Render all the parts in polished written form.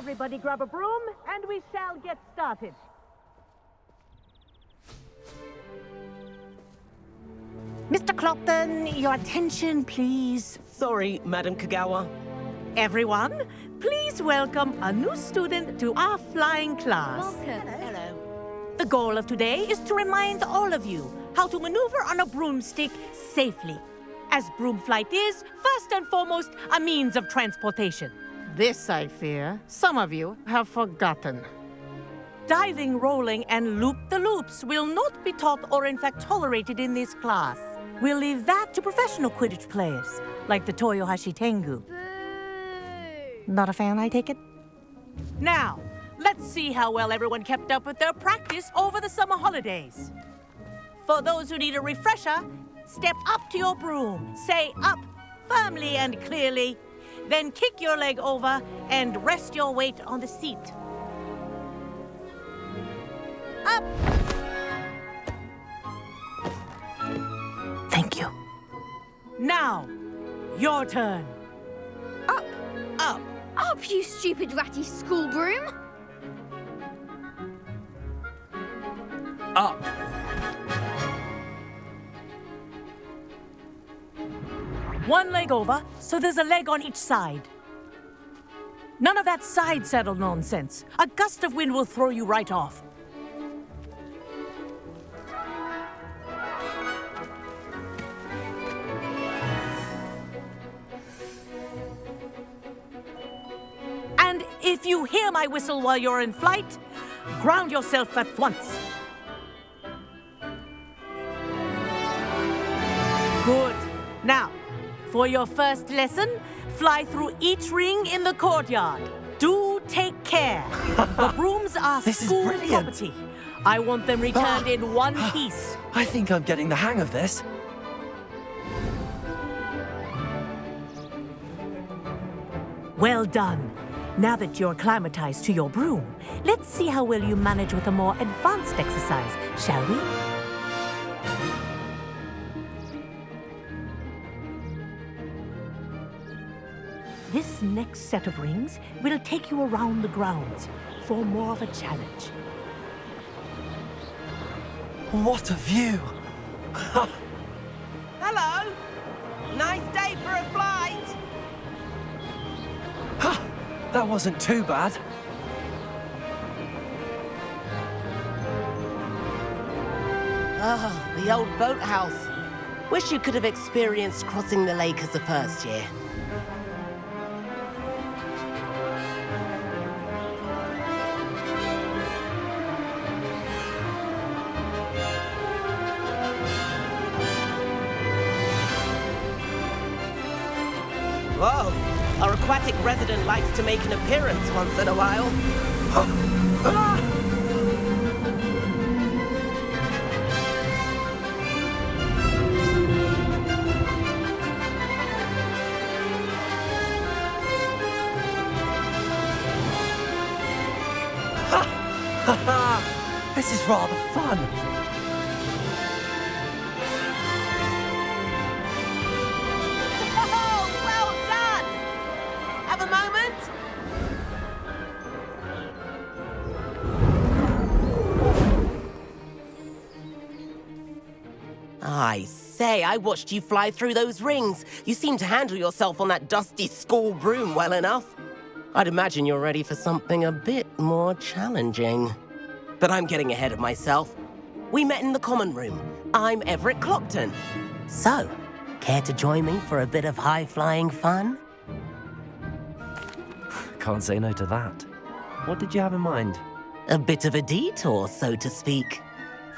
Everybody grab a broom, and we shall get started. Mr. Clopton, your attention, please. Sorry, Madam Kagawa. Everyone, please welcome a new student to our flying class. Welcome. Hello. The goal of today is to remind all of you how to maneuver on a broomstick safely, as broom flight is, first and foremost, a means of transportation. This, I fear, some of you have forgotten. Diving, rolling, and loop-the-loops will not be taught or in fact tolerated in this class. We'll leave that to professional Quidditch players, like the Toyohashi Tengu. Boo! Not a fan, I take it? Now, let's see how well everyone kept up with their practice over the summer holidays. For those who need a refresher, step up to your broom, say up firmly and clearly, then kick your leg over and rest your weight on the seat. Up! Thank you. Now, your turn. Up! Up. Up, you stupid ratty school broom! Up. One leg over, so there's a leg on each side. None of that side saddle nonsense. A gust of wind will throw you right off. And if you hear my whistle while you're in flight, ground yourself at once. Good. Now, for your first lesson, fly through each ring in the courtyard. Do take care. The brooms are This is school brilliant. property. I want them returned in one piece. I think I'm getting the hang of this. Well done. Now that you're acclimatized to your broom, let's see how well you manage with a more advanced exercise, shall we? This next set of rings will take you around the grounds for more of a challenge. What a view! Hello. Nice day for a flight. That wasn't too bad. Ah, the old boathouse. Wish you could have experienced crossing the lake as a first year. Whoa, our aquatic resident likes to make an appearance once in a while. This is rather fun. Oh, well done! Have a moment? I say, I watched you fly through those rings. You seem to handle yourself on that dusty school broom well enough. I'd imagine you're ready for something a bit more challenging. But I'm getting ahead of myself. We met in the common room. I'm Everett Clopton. So, care to join me for a bit of high-flying fun? Can't say no to that. What did you have in mind? A bit of a detour, so to speak.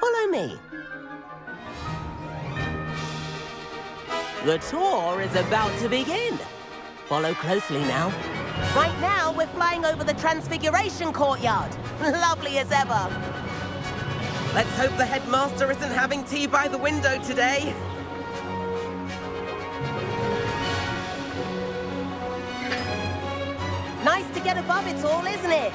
Follow me. The tour is about to begin. Follow closely now. Right now, we're flying over the Transfiguration Courtyard. Lovely as ever. Let's hope the headmaster isn't having tea by the window today. Nice to get above it all, isn't it?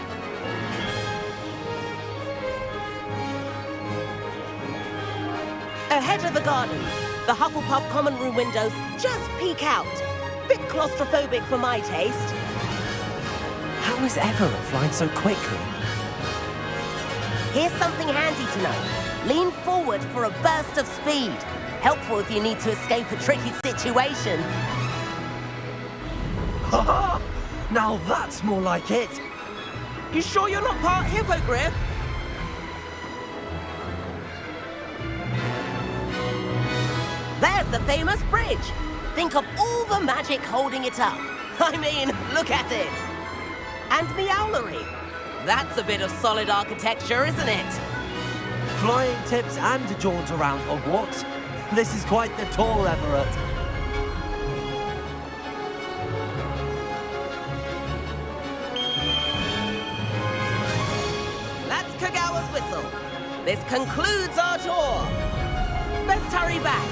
Ahead of the gardens, the Hufflepuff common room windows just peek out. Bit claustrophobic for my taste. How How is Everett flying so quickly? Here's something handy to know. Lean forward for a burst of speed. Helpful if you need to escape a tricky situation. Ha! Now that's more like it. You sure you're not part hippogriff? There's the famous bridge. Think of all the magic holding it up. I mean, look at it. And the owlery. That's a bit of solid architecture, isn't it? Flying tips and a jaunt around Hogwarts. This is quite the tour, Everett. That's Kagawa's whistle. This concludes our tour. Best hurry back.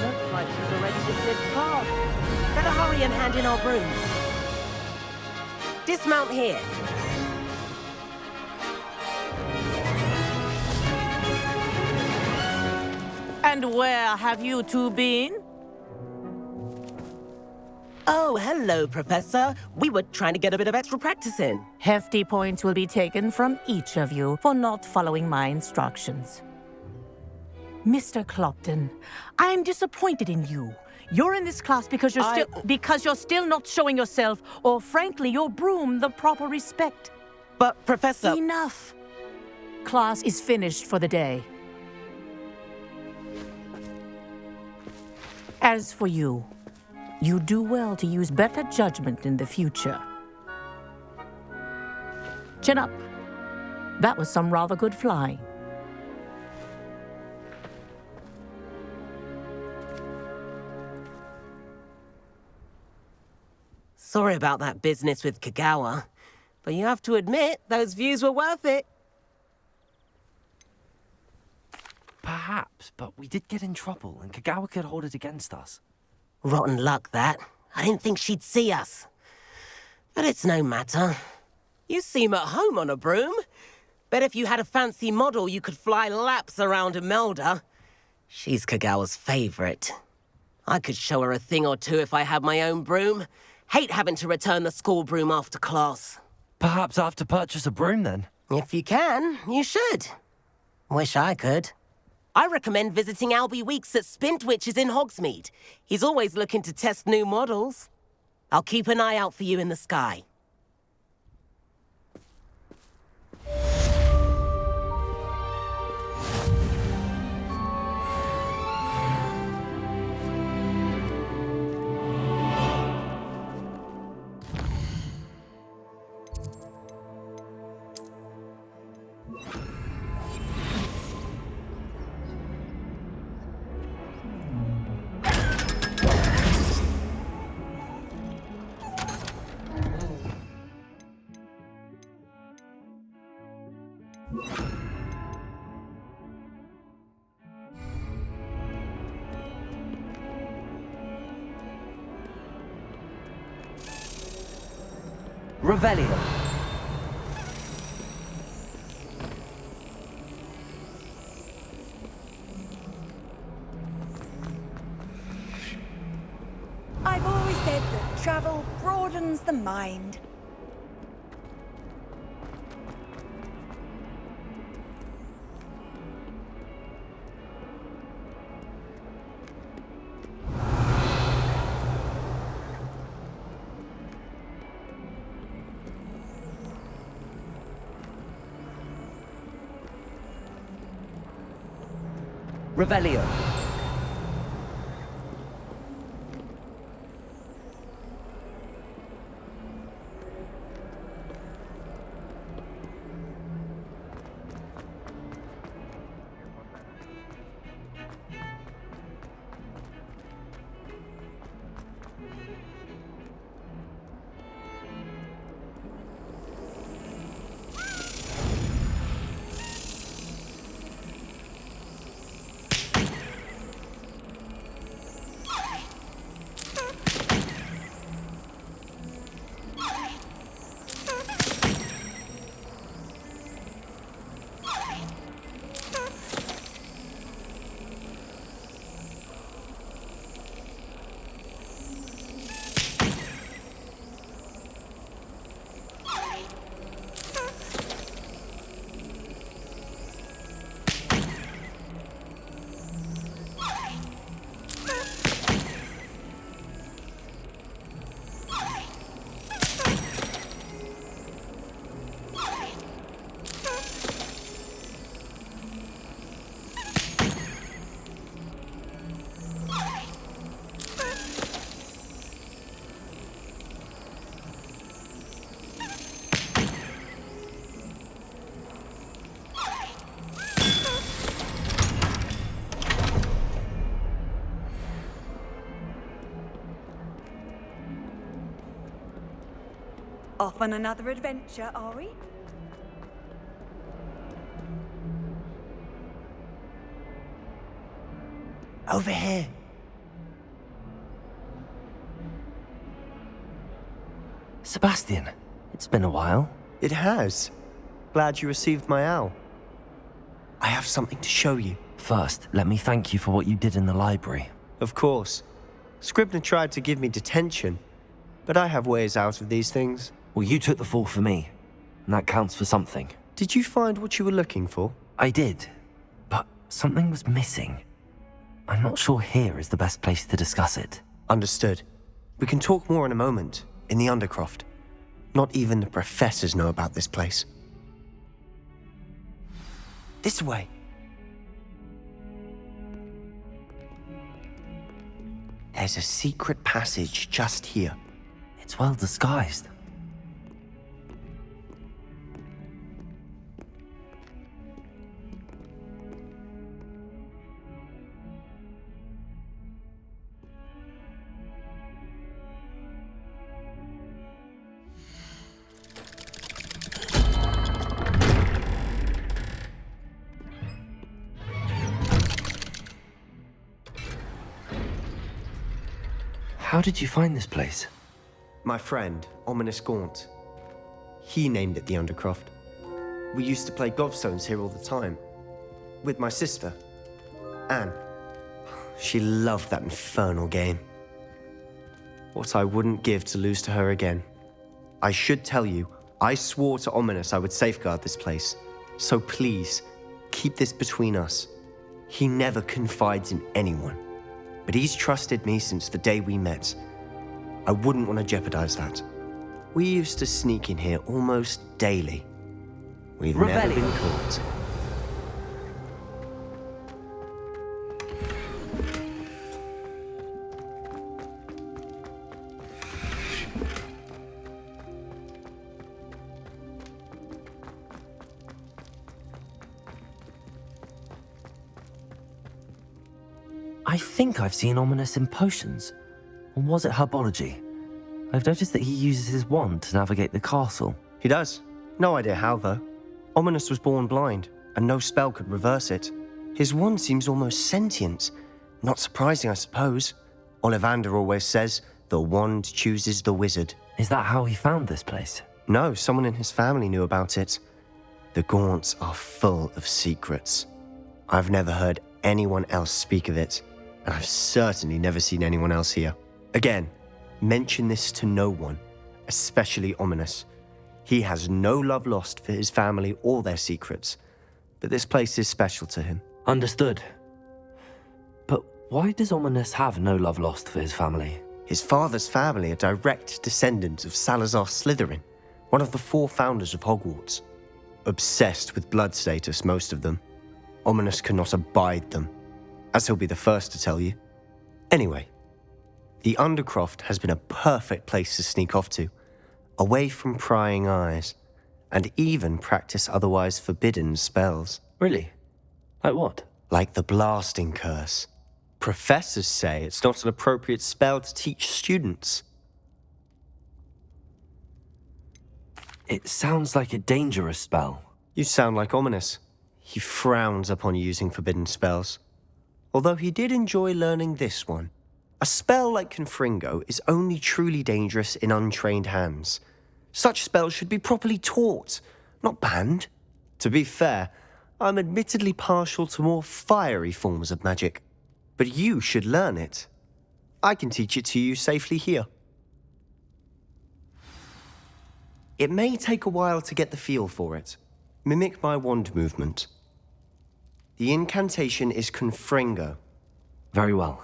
Looks like she's already dismissed class. Better hurry and hand in our brooms. Dismount here. And where have you two been? Oh, hello, Professor. We were trying to get a bit of extra practice in. Hefty points will be taken from each of you for not following my instructions. Mr. Clopton, I'm disappointed in you. You're in this class because you're still not showing yourself, or frankly, your broom the proper respect. But, Professor... Enough. Class is finished for the day. As for you, you do well to use better judgment in the future. Chin up. That was some rather good flying. Sorry about that business with Kagawa, but you have to admit, those views were worth it. Perhaps, but we did get in trouble, and Kagawa could hold it against us. Rotten luck, that. I didn't think she'd see us. But it's no matter. You seem at home on a broom. Bet if you had a fancy model, you could fly laps around Imelda. She's Kagawa's favorite. I could show her a thing or two if I had my own broom. Hate having to return the school broom after class. Perhaps I have to purchase a broom then. If you can, you should. Wish I could. I recommend visiting Albie Weeks at Spintwitches in Hogsmeade. He's always looking to test new models. I'll keep an eye out for you in the sky. Revelio. I've always said that travel broadens the mind. Revelio. Off on another adventure, are we? Over here. Sebastian, it's been a while. It has. Glad you received my owl. I have something to show you. First, let me thank you for what you did in the library. Of course. Scribner tried to give me detention, but I have ways out of these things. Well, you took the fall for me, and that counts for something. Did you find what you were looking for? I did, but something was missing. I'm not sure here is the best place to discuss it. Understood. We can talk more in a moment, in the Undercroft. Not even the professors know about this place. This way. There's a secret passage just here. It's well disguised. How did you find this place? My friend, Ominous Gaunt. He named it the Undercroft. We used to play gobstones here all the time. With my sister, Anne. She loved that infernal game. What I wouldn't give to lose to her again. I should tell you, I swore to Ominous I would safeguard this place. So please, keep this between us. He never confides in anyone. But he's trusted me since the day we met. I wouldn't want to jeopardize that. We used to sneak in here almost daily. We've never been caught. I think I've seen Ominous in potions. Or was it herbology? I've noticed that he uses his wand to navigate the castle. He does. No idea how, though. Ominous was born blind, and no spell could reverse it. His wand seems almost sentient. Not surprising, I suppose. Ollivander always says, the wand chooses the wizard. Is that how he found this place? No, someone in his family knew about it. The Gaunts are full of secrets. I've never heard anyone else speak of it, and I've certainly never seen anyone else here. Again, mention this to no one, especially Ominous. He has no love lost for his family or their secrets, but this place is special to him. Understood. But why does Ominous have no love lost for his family? His father's family are direct descendants of Salazar Slytherin, one of the 4 founders of Hogwarts. Obsessed with blood status, most of them. Ominous cannot abide them, as he'll be the first to tell you. Anyway, the Undercroft has been a perfect place to sneak off to, away from prying eyes, and even practice otherwise forbidden spells. Really? Like what? Like the Blasting Curse. Professors say it's not an appropriate spell to teach students. It sounds like a dangerous spell. You sound like Ominous. He frowns upon using forbidden spells. Although he did enjoy learning this one. A spell like Confringo is only truly dangerous in untrained hands. Such spells should be properly taught, not banned. To be fair, I'm admittedly partial to more fiery forms of magic. But you should learn it. I can teach it to you safely here. It may take a while to get the feel for it. Mimic my wand movement. The incantation is Confringo. Very well.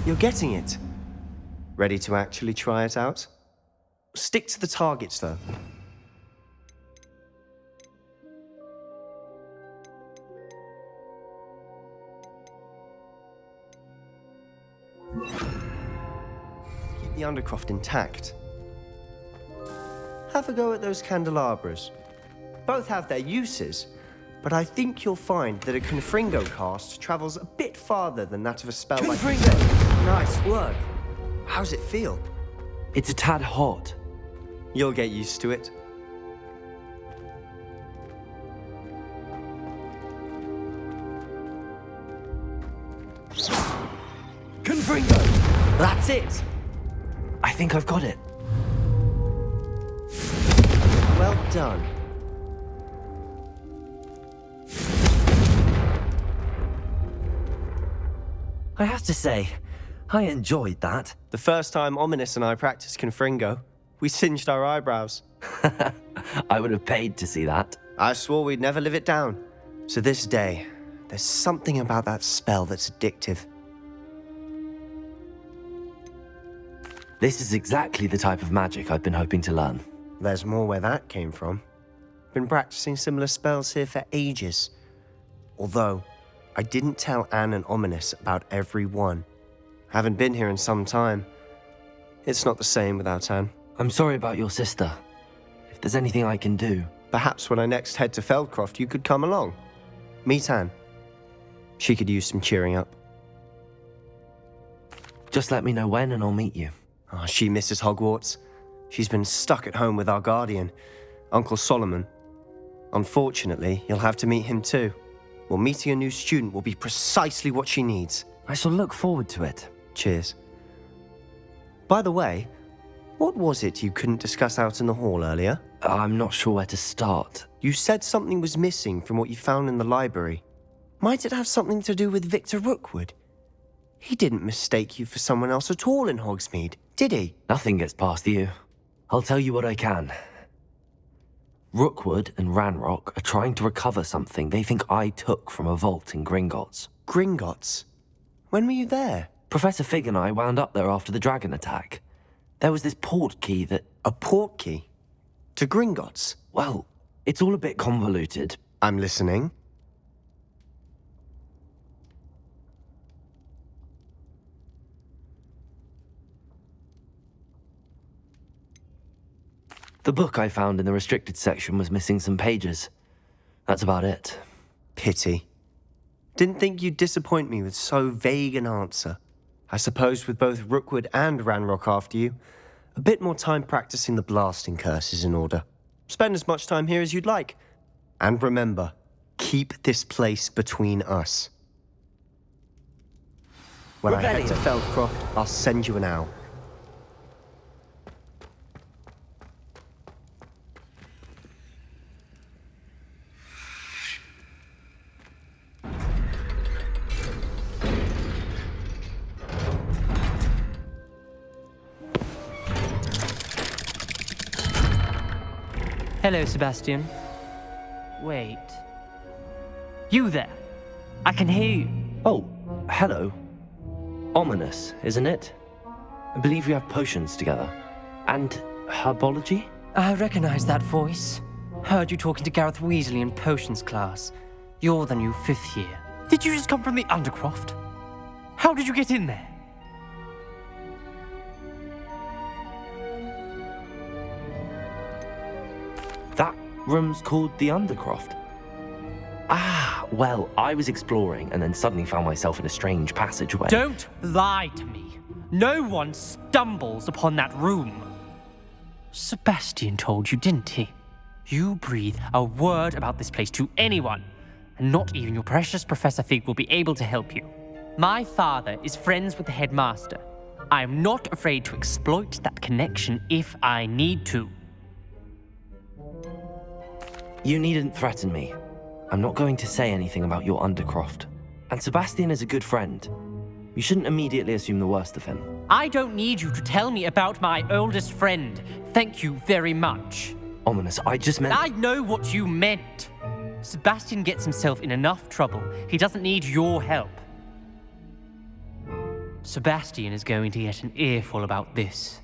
You're getting it. Ready to actually try it out? Stick to the targets, though. Keep the Undercroft intact. have a go at those candelabras. Both have their uses, but I think you'll find that a Confringo cast travels a bit farther than that of a spell like... Confringo! Nice work. How's it feel? It's a tad hot. You'll get used to it. Confringo! That's it. I think I've got it. Well done. I have to say, I enjoyed that. The first time Ominous and I practiced Confringo, we singed our eyebrows. I would have paid to see that. I swore we'd never live it down. To this day, there's something about that spell that's addictive. This is exactly the type of magic I've been hoping to learn. There's more where that came from. Been practicing similar spells here for ages. Although, I didn't tell Anne and Ominous about every one. Haven't been here in some time. It's not the same without Anne. I'm sorry about your sister. If there's anything I can do... Perhaps when I next head to Feldcroft, you could come along. Meet Anne. She could use some cheering up. Just let me know when and I'll meet you. Oh, she misses Hogwarts. She's been stuck at home with our guardian, Uncle Solomon. Unfortunately, you'll have to meet him too. Well, meeting a new student will be precisely what she needs. I shall look forward to it. Cheers. By the way, what was it you couldn't discuss out in the hall earlier? I'm not sure where to start. You said something was missing from what you found in the library. Might it have something to do with Victor Rookwood? He didn't mistake you for someone else at all in Hogsmeade, did he? Nothing gets past you. I'll tell you what I can. Rookwood and Ranrock are trying to recover something they think I took from a vault in Gringotts. Gringotts? When were you there? Professor Fig and I wound up there after the dragon attack. There was this port key that... A port key? To Gringotts? Well, it's all a bit convoluted. I'm listening. The book I found in the restricted section was missing some pages. That's about it. Pity. Didn't think you'd disappoint me with so vague an answer. I suppose with both Rookwood and Ranrock after you, a bit more time practicing the blasting curse is in order. Spend as much time here as you'd like. And remember, keep this place between us. When I head to Feldcroft, I'll send you an owl. Hello, Sebastian. Wait. You there? I can hear you. Oh, hello. Ominous, isn't it? I believe we have potions together. And herbology? I recognize that voice. Heard you talking to Gareth Weasley in potions class. You're the new 5th year. Did you just come from the Undercroft? How did you get in there? That room's called the Undercroft. Ah, well, I was exploring and then suddenly found myself in a strange passageway. Don't lie to me. No one stumbles upon that room. Sebastian told you, didn't he? You breathe a word about this place to anyone, and not even your precious Professor Fig will be able to help you. My father is friends with the headmaster. I am not afraid to exploit that connection if I need to. You needn't threaten me. I'm not going to say anything about your Undercroft. And Sebastian is a good friend. You shouldn't immediately assume the worst of him. I don't need you to tell me about my oldest friend. Thank you very much. Ominous, I just meant... I know what you meant. Sebastian gets himself in enough trouble. He doesn't need your help. Sebastian is going to get an earful about this.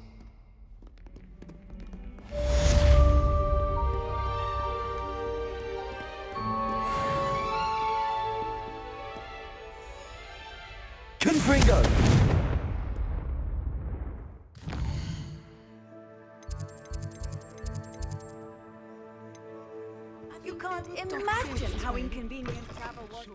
Confringo! You can't imagine how inconvenient travel was.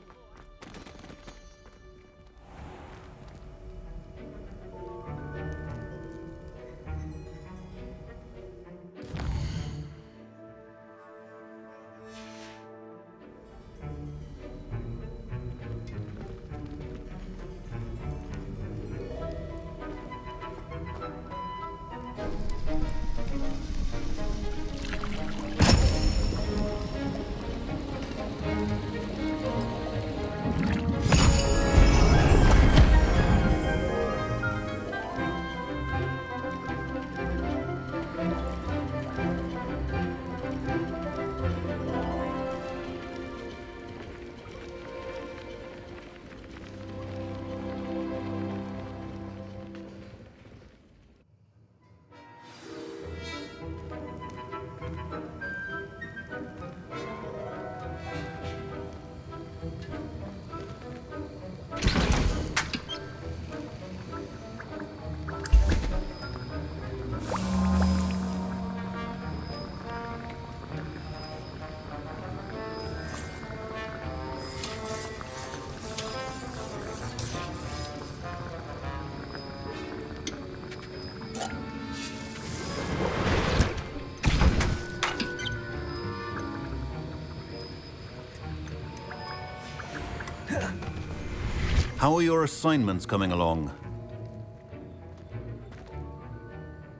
How are your assignments coming along?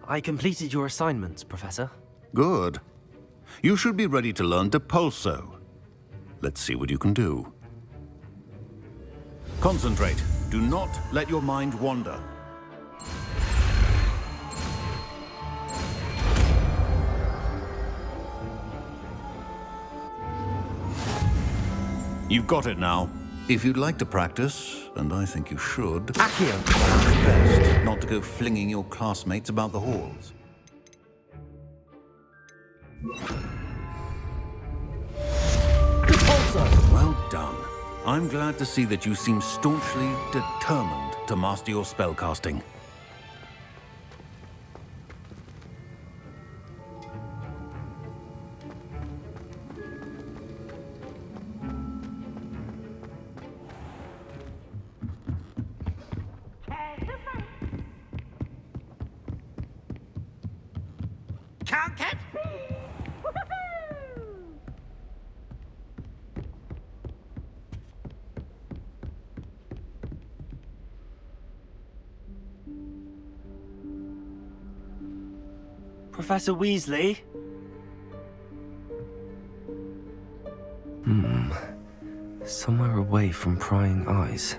I completed your assignments, Professor. Good. You should be ready to learn Depulso. Let's see what you can do. Concentrate. Do not let your mind wander. You've got it now. If you'd like to practice, and I think you should, Accio! it's best not to go flinging your classmates about the halls. Depulso! Well done. I'm glad to see that you seem staunchly determined to master your spellcasting. Can't catch me! Professor Weasley? Somewhere away from prying eyes.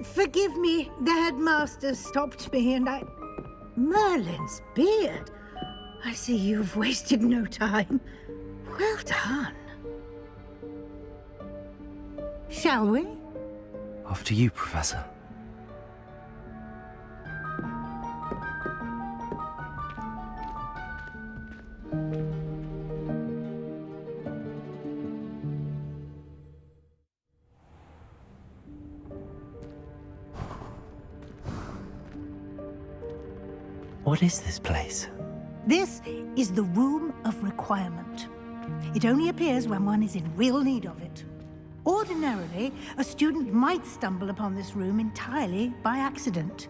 Forgive me, the headmaster stopped me and I... Merlin's beard. I see you've wasted no time. Well done. Shall we? After you, Professor. What is this place? This is the Room of Requirement. It only appears when one is in real need of it. Ordinarily, a student might stumble upon this room entirely by accident,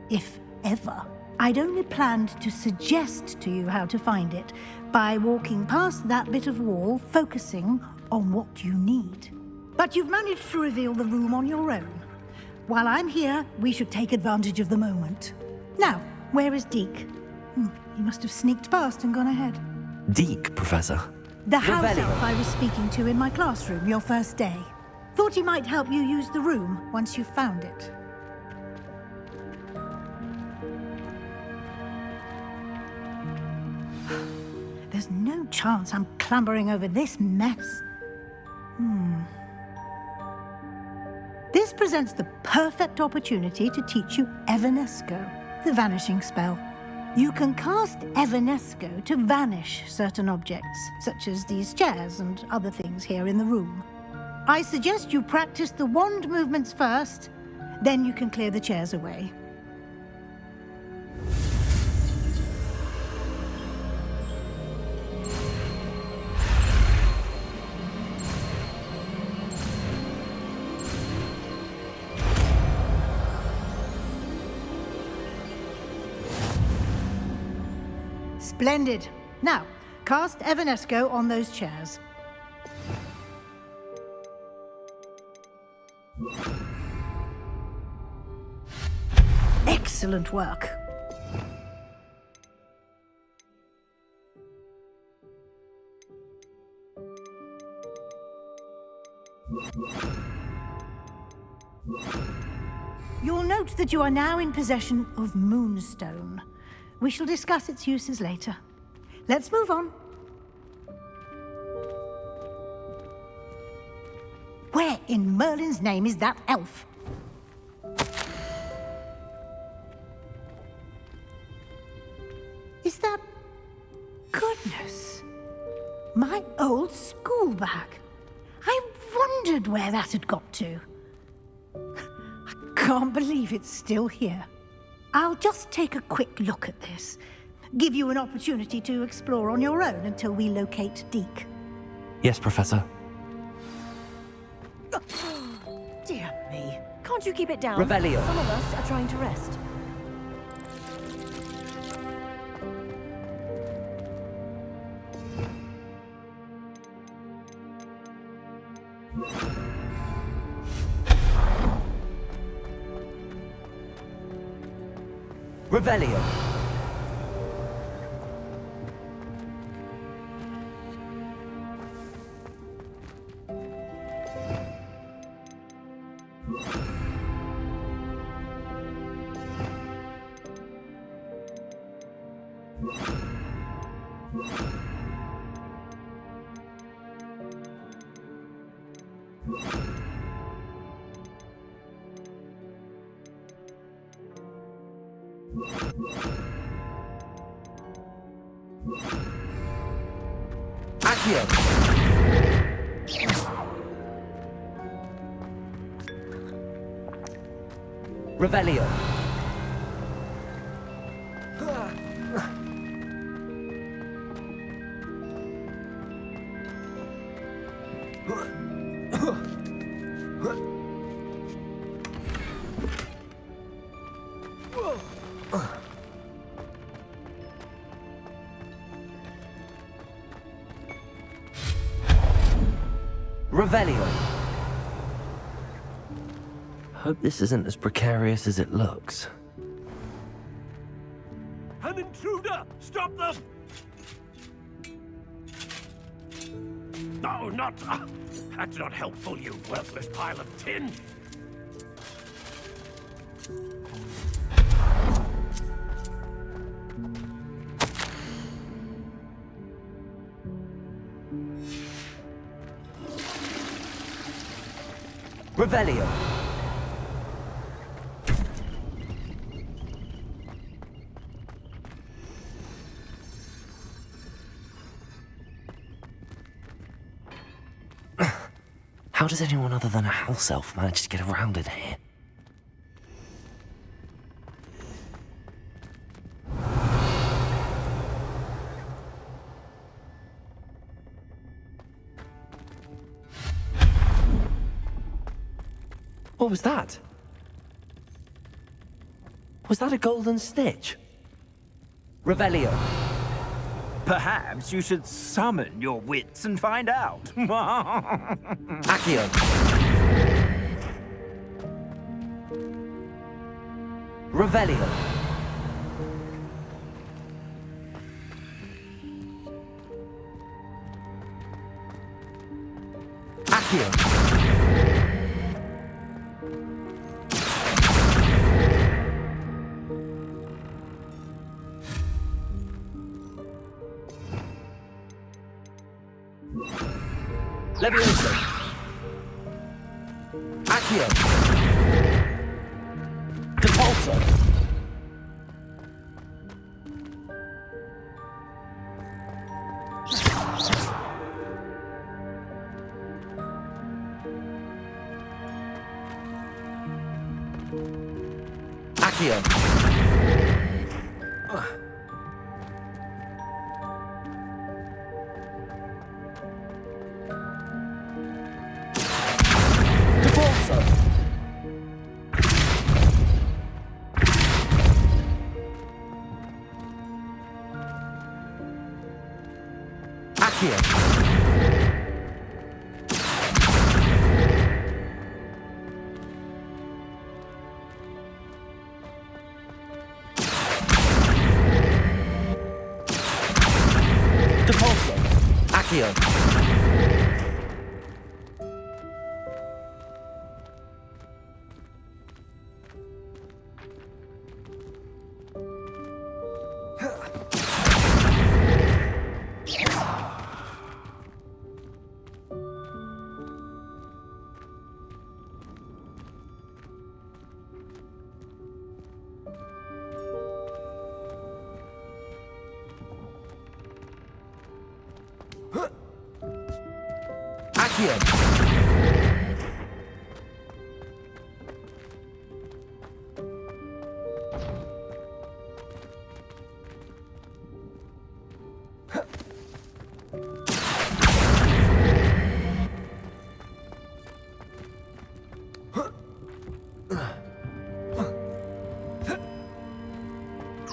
if ever. I'd only planned to suggest to you how to find it by walking past that bit of wall, focusing on what you need. But you've managed to reveal the room on your own. While I'm here, we should take advantage of the moment. Now, where is Deke? He must have sneaked past and gone ahead. Deke, Professor. The house elf I was speaking to in my classroom your first day. Thought he might help you use the room once you found it. There's no chance I'm clambering over this mess. This presents the perfect opportunity to teach you Evanesco. the vanishing spell. You can cast Evanesco to vanish certain objects, such as these chairs and other things here in the room. I suggest you practice the wand movements first, then you can clear the chairs away. Splendid. Now, cast Evanesco on those chairs. Excellent work. You'll note that you are now in possession of Moonstone. We shall discuss its uses later. Let's move on. Where in Merlin's name is that elf? Is that... Goodness. My old school bag. I wondered where that had got to. I can't believe it's still here. I'll just take a quick look at this. Give you an opportunity to explore on your own until we locate Deke. Yes, Professor. Dear me. Can't you keep it down? Revelio. Some of us are trying to rest. Revelio. Accio. Revelio. Revelio. Hope this isn't as precarious as it looks. An intruder! Stop them! No, not... that's not helpful, you worthless pile of tin! Revelio. How does anyone other than a house elf manage to get around in here? What was that? Was that a golden snitch? Revelio. Perhaps you should summon your wits and find out. Accio. Revelio. Accio. Levioso. Accio. Depulso. Accio. Divorcer. Accio. Depulso. Accio. Accio.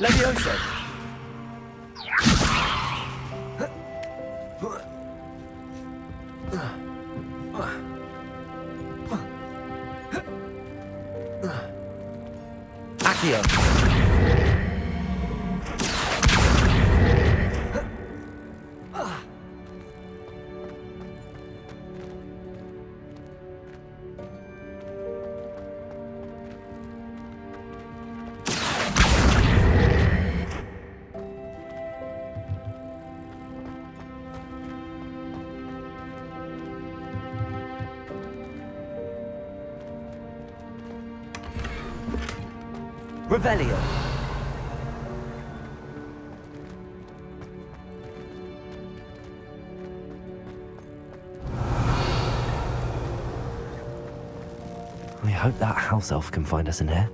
Levioso. Accio. Revelio. I hope that house elf can find us in here.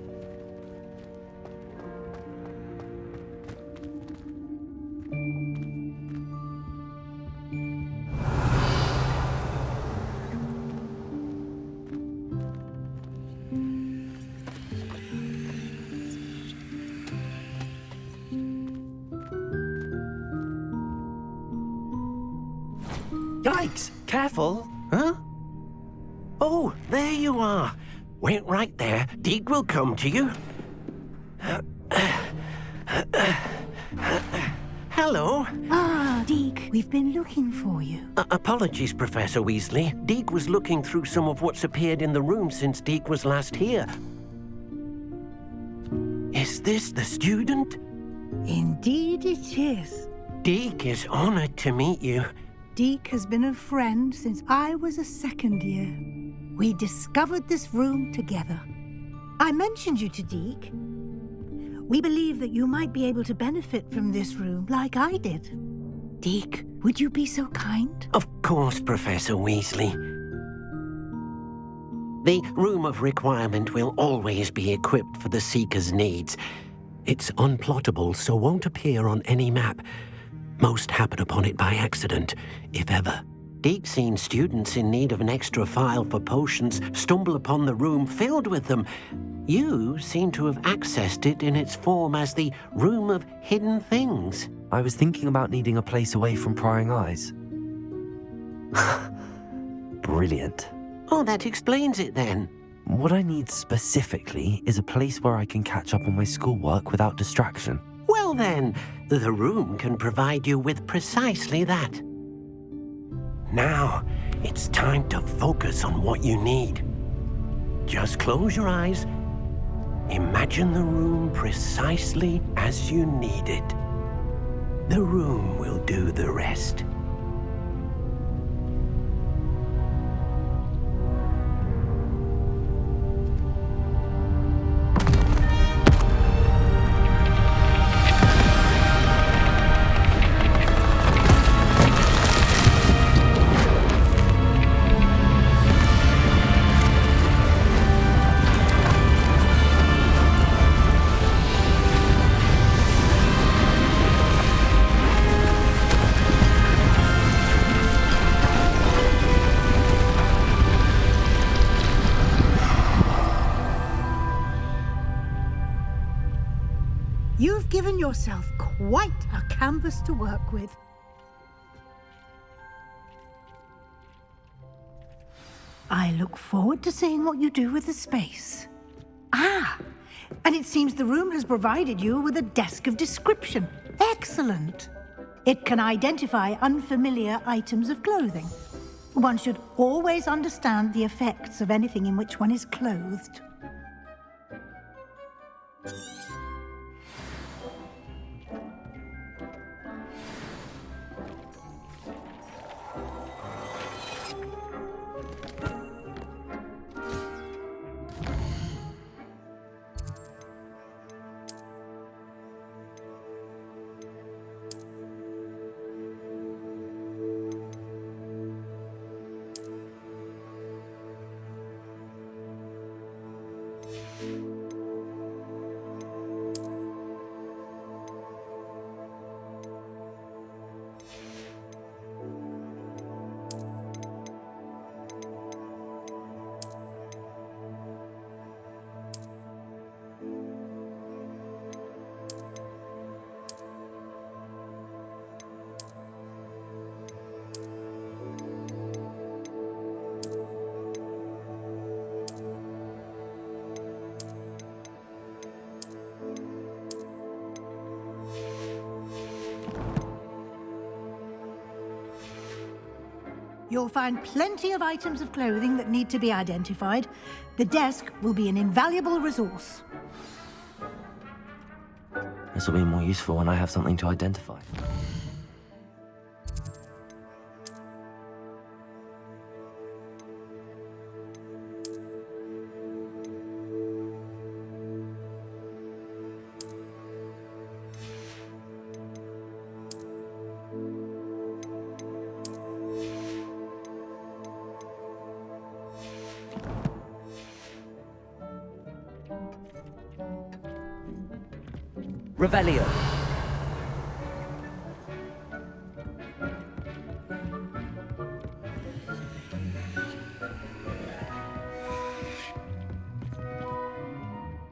Yikes! Careful! Huh? Oh, there you are. Wait right there. Deke will come to you. Hello. Ah, Deke, we've been looking for you. Apologies, Professor Weasley. Deke was looking through some of what's appeared in the room since Deke was last here. Is this the student? Indeed it is. Deke is honored to meet you. Deke has been a friend since I was a second year. We discovered this room together. I mentioned you to Deke. We believe that you might be able to benefit from this room like I did. Deke, would you be so kind? Of course, Professor Weasley. The Room of Requirement will always be equipped for the Seeker's needs. It's unplottable, so won't appear on any map. Most happen upon it by accident, if ever. Deke's seen students in need of an extra file for potions stumble upon the room filled with them. You seem to have accessed it in its form as the Room of Hidden Things. I was thinking about needing a place away from prying eyes. Brilliant. Oh, that explains it then. What I need specifically is a place where I can catch up on my schoolwork without distraction. Well then, the room can provide you with precisely that. Now, it's time to focus on what you need. Just close your eyes. Imagine the room precisely as you need it. The room will do the rest. You've given yourself quite a canvas to work with. I look forward to seeing what you do with the space. Ah, and it seems the room has provided you with a desk of description. Excellent. It can identify unfamiliar items of clothing. One should always understand the effects of anything in which one is clothed. You'll find plenty of items of clothing that need to be identified. The desk will be an invaluable resource. This will be more useful when I have something to identify. Revelio.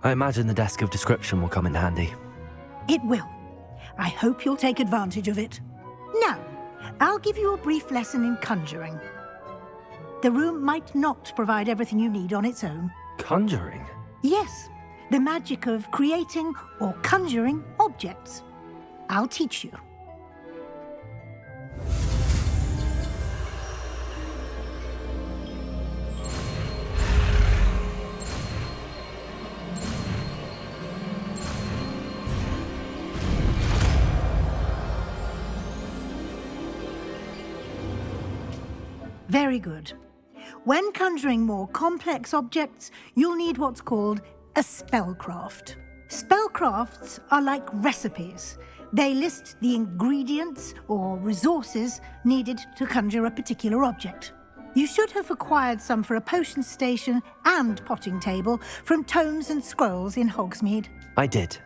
I imagine the desk of description will come in handy. It will. I hope you'll take advantage of it. Now, I'll give you a brief lesson in conjuring. The room might not provide everything you need on its own. Conjuring? Yes. The magic of creating or conjuring objects. I'll teach you. Very good. When conjuring more complex objects, you'll need what's called a spellcraft. Spellcrafts are like recipes. They list the ingredients or resources needed to conjure a particular object. You should have acquired some for a potion station and potting table from tomes and scrolls in Hogsmeade. I did.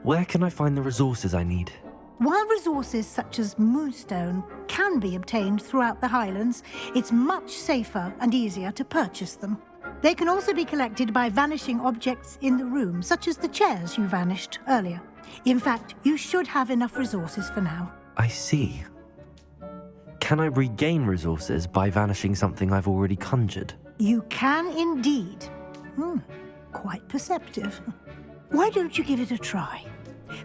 Where can I find the resources I need? While resources such as moonstone can be obtained throughout the Highlands, it's much safer and easier to purchase them. They can also be collected by vanishing objects in the room, such as the chairs you vanished earlier. In fact, you should have enough resources for now. I see. Can I regain resources by vanishing something I've already conjured? You can indeed. Quite perceptive. Why don't you give it a try?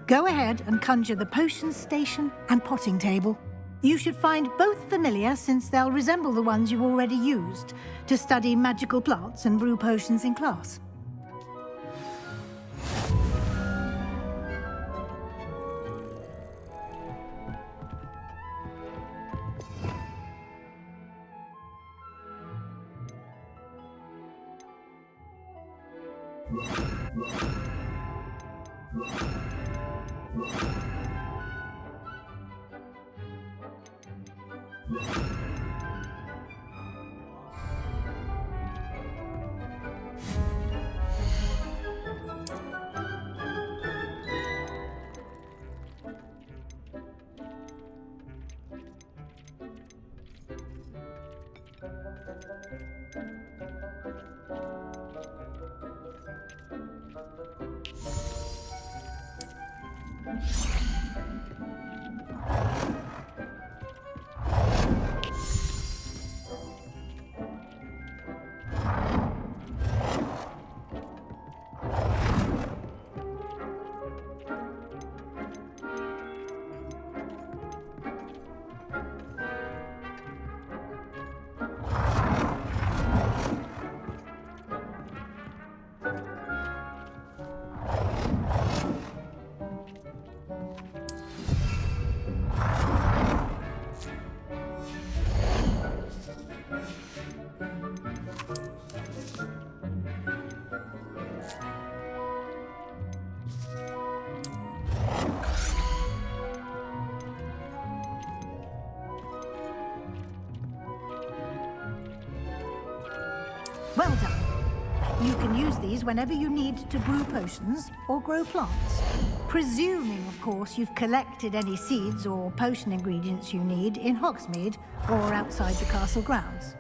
Go ahead and conjure the potion station and potting table. You should find both familiar, since they'll resemble the ones you've already used to study magical plants and brew potions in class. Well done. You can use these whenever you need to brew potions or grow plants. Presuming, of course, you've collected any seeds or potion ingredients you need in Hogsmeade or outside the castle grounds.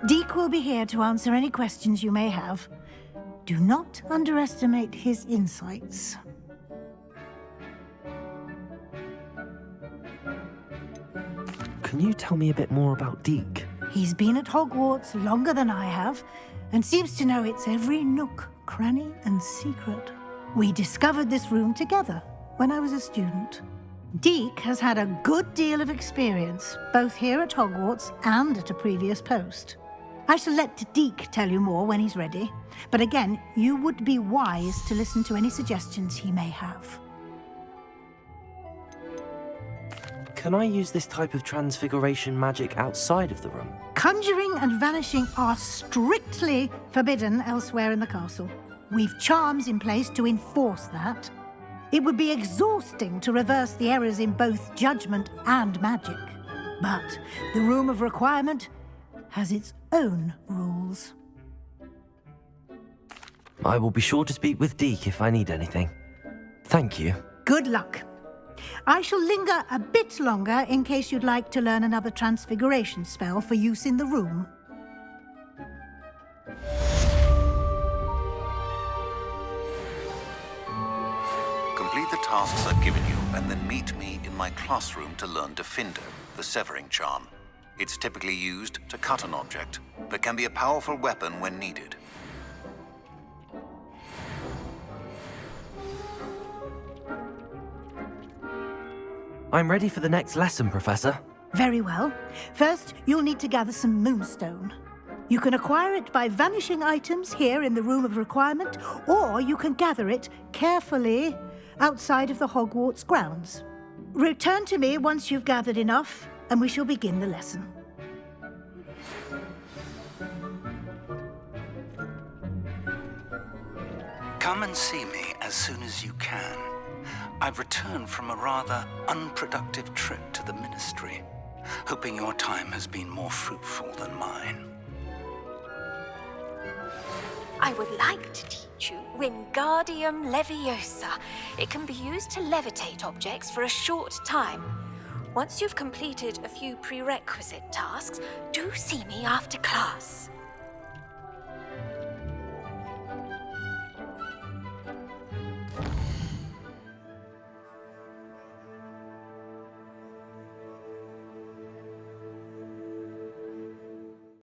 Deke will be here to answer any questions you may have. Do not underestimate his insights. Can you tell me a bit more about Deke? He's been at Hogwarts longer than I have, and seems to know its every nook, cranny, and secret. We discovered this room together when I was a student. Deke has had a good deal of experience, both here at Hogwarts and at a previous post. I shall let Deke tell you more when he's ready, but again, you would be wise to listen to any suggestions he may have. Can I use this type of transfiguration magic outside of the room? Conjuring and vanishing are strictly forbidden elsewhere in the castle. We've charms in place to enforce that. It would be exhausting to reverse the errors in both judgment and magic. But the Room of Requirement has its own rules. I will be sure to speak with Deke if I need anything. Thank you. Good luck. I shall linger a bit longer in case you'd like to learn another transfiguration spell for use in the room. Complete the tasks I've given you, and then meet me in my classroom to learn Defendo, the severing charm. It's typically used to cut an object, but can be a powerful weapon when needed. I'm ready for the next lesson, Professor. Very well. First, you'll need to gather some moonstone. You can acquire it by vanishing items here in the Room of Requirement, or you can gather it carefully outside of the Hogwarts grounds. Return to me once you've gathered enough, and we shall begin the lesson. Come and see me as soon as you can. I've returned from a rather unproductive trip to the Ministry, hoping your time has been more fruitful than mine. I would like to teach you Wingardium Leviosa. It can be used to levitate objects for a short time. Once you've completed a few prerequisite tasks, do see me after class.